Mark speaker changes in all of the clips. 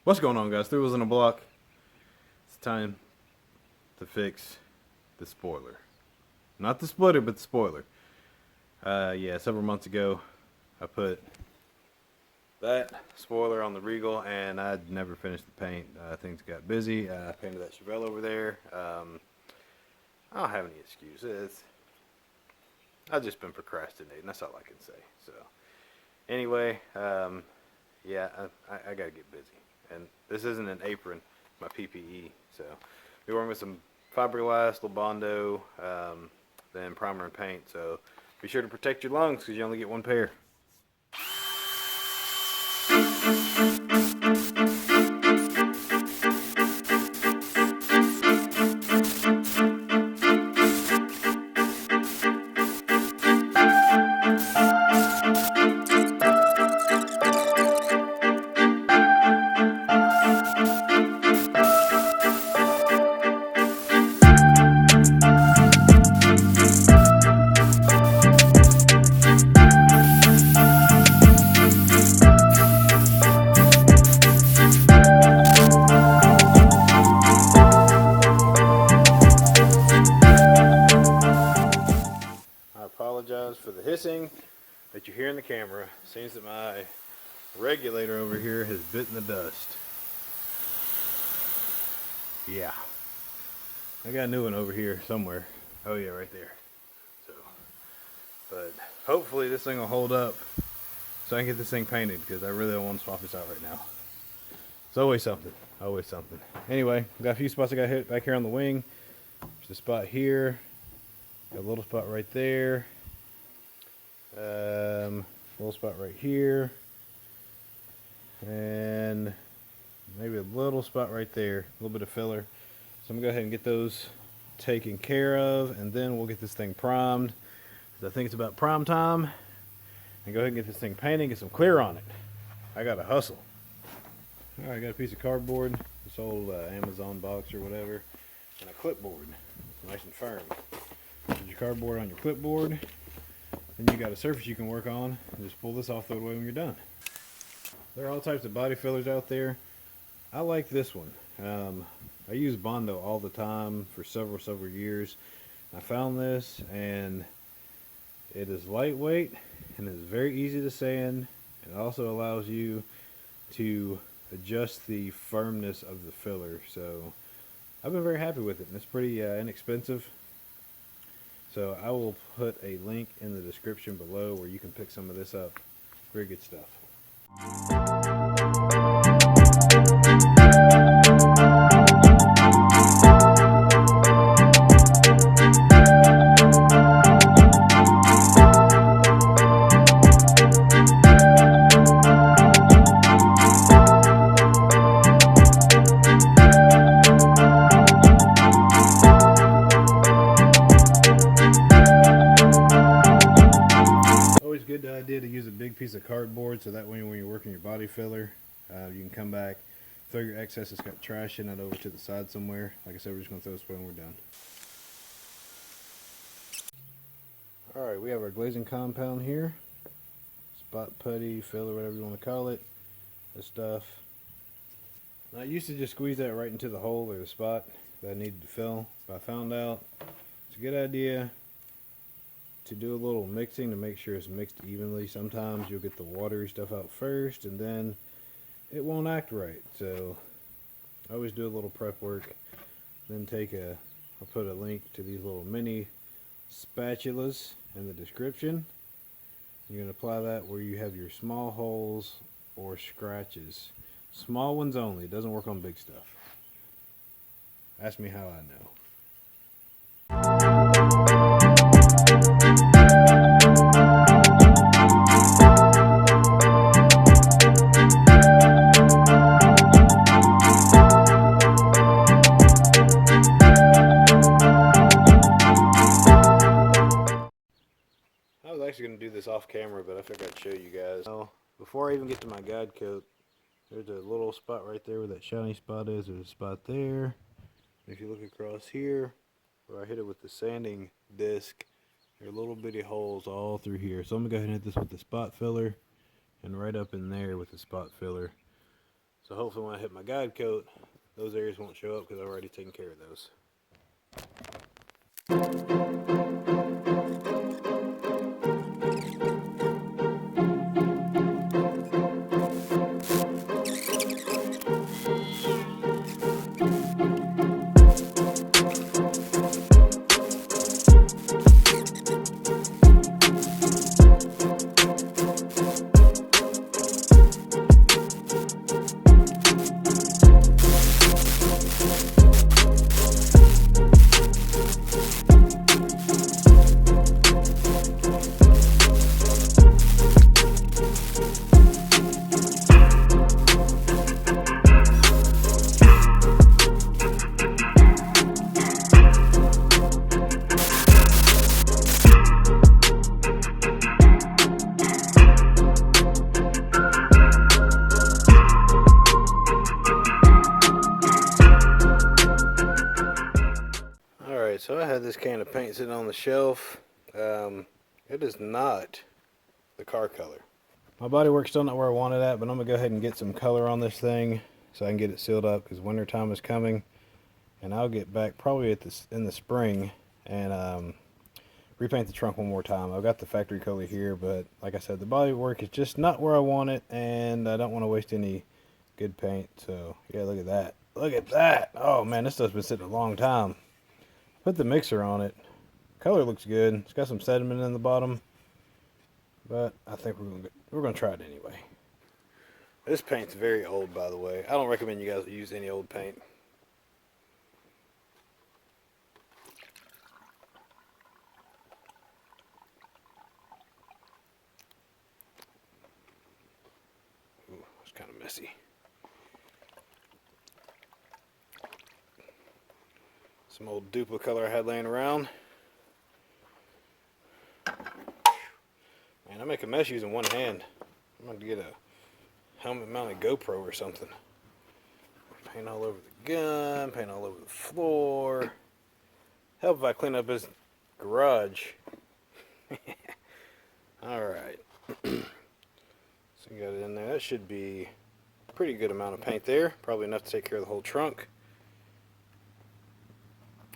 Speaker 1: What's going on, guys? Three Wheels in a Block. It's time to fix the spoiler. Not the splitter, but the spoiler. Yeah, several months ago, I put that spoiler on the Regal, and I'd never finished the paint. Things got busy. I painted that Chevelle over there. I don't have any excuses. I've just been procrastinating. That's all I can say. So, anyway, yeah, I gotta get busy. And this isn't an apron, my PPE. So, we're working with some fiberglass, little Bondo, then primer and paint. So, be sure to protect your lungs because you only get one pair. Apologize for the hissing that you hear in the camera. Seems that my regulator over here has bitten the dust. Yeah, I got a new one over here somewhere. Oh yeah, right there. So, but hopefully this thing will hold up so I can get this thing painted, because I really don't want to swap this out right now. It's always something, always something. Anyway, got a few spots I got hit back here on the wing. There's a spot here, got a little spot right there. Little spot right here, and maybe a little spot right there, a little bit of filler. So I'm gonna go ahead and get those taken care of, and then we'll get this thing primed, because I think it's about prime time, and go ahead and get this thing painted, get some clear on it. I gotta hustle. All right, I got a piece of cardboard, this old Amazon box or whatever, and a clipboard. It's nice and firm. Put your cardboard on your clipboard. Then you got a surface you can work on, and just pull this off, throw it away when you're done. There are all types of body fillers out there. I like this one. I use Bondo all the time for several years. I found this, and it is lightweight, and it's very easy to sand, and it also allows you to adjust the firmness of the filler. So I've been very happy with it, and it's pretty inexpensive. So I will put a link in the description below where you can pick some of this up. Very good stuff. Good idea to use a big piece of cardboard, so that way when you're working your body filler, you can come back, throw your excess that's got trash in it over to the side somewhere. Like I said, we're just going to throw this away when we're done. Alright, we have our glazing compound here. Spot putty, filler, whatever you want to call it. This stuff. Now, I used to just squeeze that right into the hole or the spot that I needed to fill, but I found out it's a good idea to do a little mixing to make sure it's mixed evenly. Sometimes you'll get the watery stuff out first, and then it won't act right. So I always do a little prep work, then I'll put a link to these little mini spatulas in the description. You're going to apply that where you have your small holes or scratches. Small ones only. It doesn't work on big stuff. Ask me how I know. I was actually going to do this off camera, but I figured I'd show you guys. Now, before I even get to my guide coat, there's a little spot right there where that shiny spot is. There's a spot there. If you look across here, where I hit it with the sanding disc, there are little bitty holes all through here. So I'm going to go ahead and hit this with the spot filler, and right up in there with the spot filler. So hopefully when I hit my guide coat, those areas won't show up because I've already taken care of those. Alright, so I had this can of paint sitting on the shelf. It is not the car color. My bodywork's still not where I want it at, but I'm going to go ahead and get some color on this thing so I can get it sealed up because winter time is coming. And I'll get back probably in the spring and repaint the trunk one more time. I've got the factory color here, but like I said, the bodywork is just not where I want it, and I don't want to waste any good paint. So yeah, look at that. Look at that. Oh man, this stuff's been sitting a long time. Put the mixer on it. Color looks good. It's got some sediment in the bottom, but I think we're gonna try it anyway. This paint's very old, by the way. I don't recommend you guys use any old paint. Ooh, it's kind of messy. Some old Dupla color I had laying around. Man, I make a mess using one hand. I'm going to get a helmet mounted GoPro or something. Paint all over the gun, paint all over the floor. Help if I clean up his garage. Alright. So you got it in there. That should be a pretty good amount of paint there. Probably enough to take care of the whole trunk.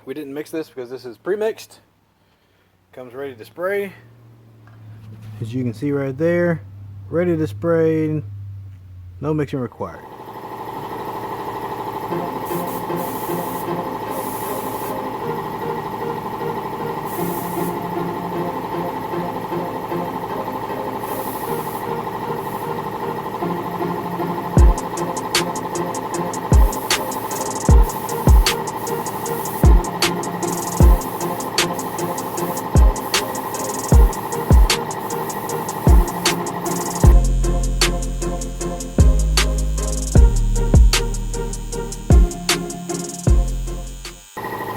Speaker 1: We didn't mix this because this is pre-mixed. Comes ready to spray. As you can see right there, ready to spray. No mixing required.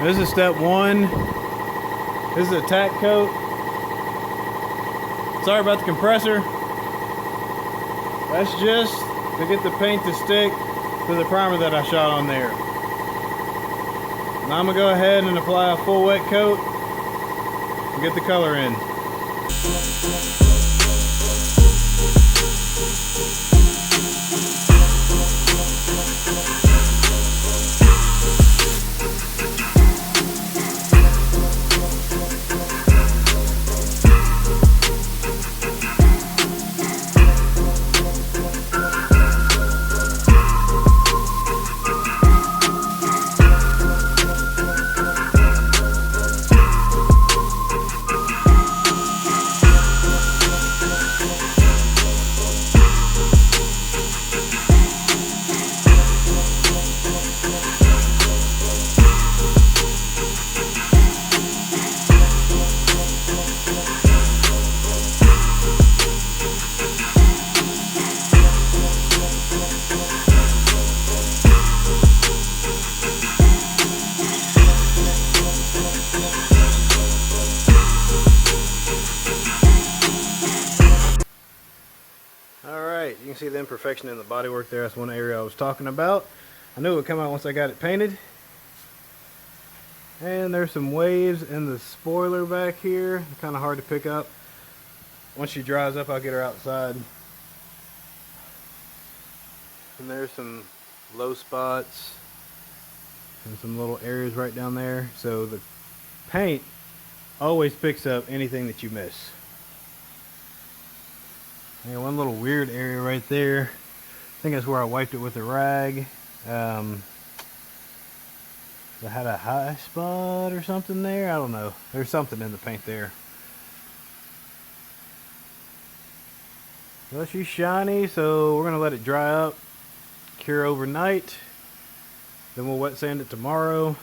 Speaker 1: This is step one. This is a tack coat. Sorry about the compressor. That's just to get the paint to stick to the primer that I shot on there. Now I'm gonna go ahead and apply a full wet coat and get the color in. Alright, you can see the imperfection in the bodywork there. That's one area I was talking about. I knew it would come out once I got it painted. And there's some waves in the spoiler back here. Kind of hard to pick up. Once she dries up, I'll get her outside. And there's some low spots and some little areas right down there. So the paint always picks up anything that you miss. And one little weird area right there. I think that's where I wiped it with a rag. I had a high spot or something there. I don't know. There's something in the paint there. Well, she's shiny, so we're going to let it dry up, cure overnight. Then we'll wet sand it tomorrow.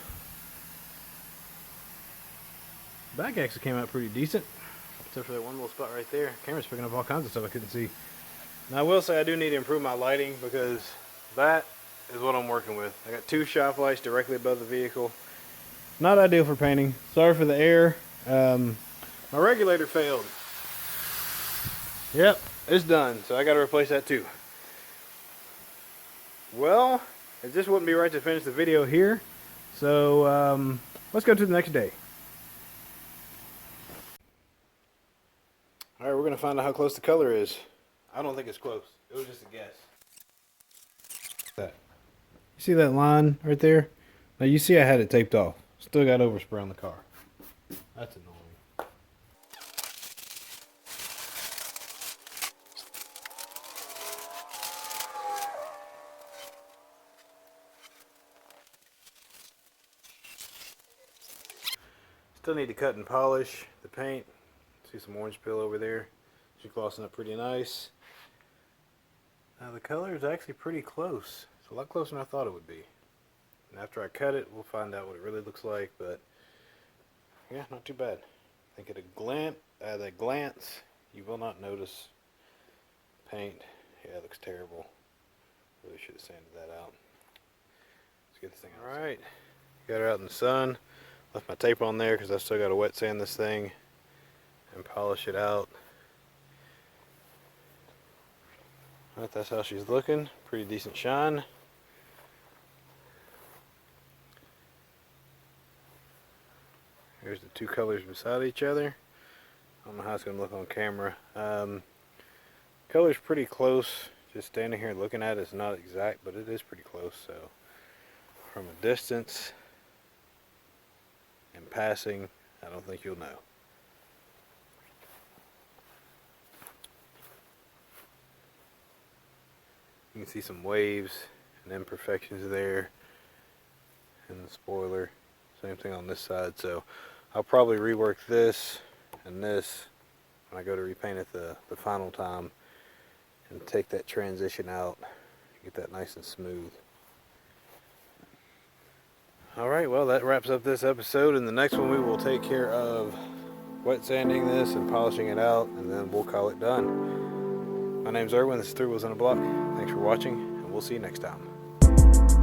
Speaker 1: Back actually came out pretty decent, except for that one little spot right there. Camera's picking up all kinds of stuff I couldn't see. Now I will say I do need to improve my lighting because that is what I'm working with. I got 2 shop lights directly above the vehicle. Not ideal for painting. Sorry for the air. My regulator failed. Yep, it's done. So I got to replace that too. Well, it just wouldn't be right to finish the video here. So let's go to the next day. Alright, we're going to find out how close the color is. I don't think it's close. It was just a guess. That. You see that line right there? Now you see I had it taped off. Still got overspray on the car. That's annoying. Still need to cut and polish the paint. See some orange peel over there. She's glossing up pretty nice. Now the color is actually pretty close. It's a lot closer than I thought it would be. And after I cut it, we'll find out what it really looks like. But yeah, not too bad. I think at a glance, you will not notice paint. Yeah, it looks terrible. Really should have sanded that out. Let's get this thing out. Alright, got her out in the sun. Left my tape on there because I still got to wet sand this thing and polish it out. Alright, that's how she's looking. Pretty decent shine. Here's the 2 colors beside each other. I don't know how it's going to look on camera. Color's pretty close. Just standing here looking at it, it's not exact, but it is pretty close. So from a distance and passing, I don't think you'll know. You can see some waves and imperfections there in the spoiler. Same thing on this side. So I'll probably rework this and this when I go to repaint it the final time and take that transition out, get that nice and smooth. Alright, well that wraps up this episode. In the next one we will take care of wet sanding this and polishing it out, and then we'll call it done. My name's Erwin, this is 3 Wheels on a Block. Thanks for watching, and we'll see you next time.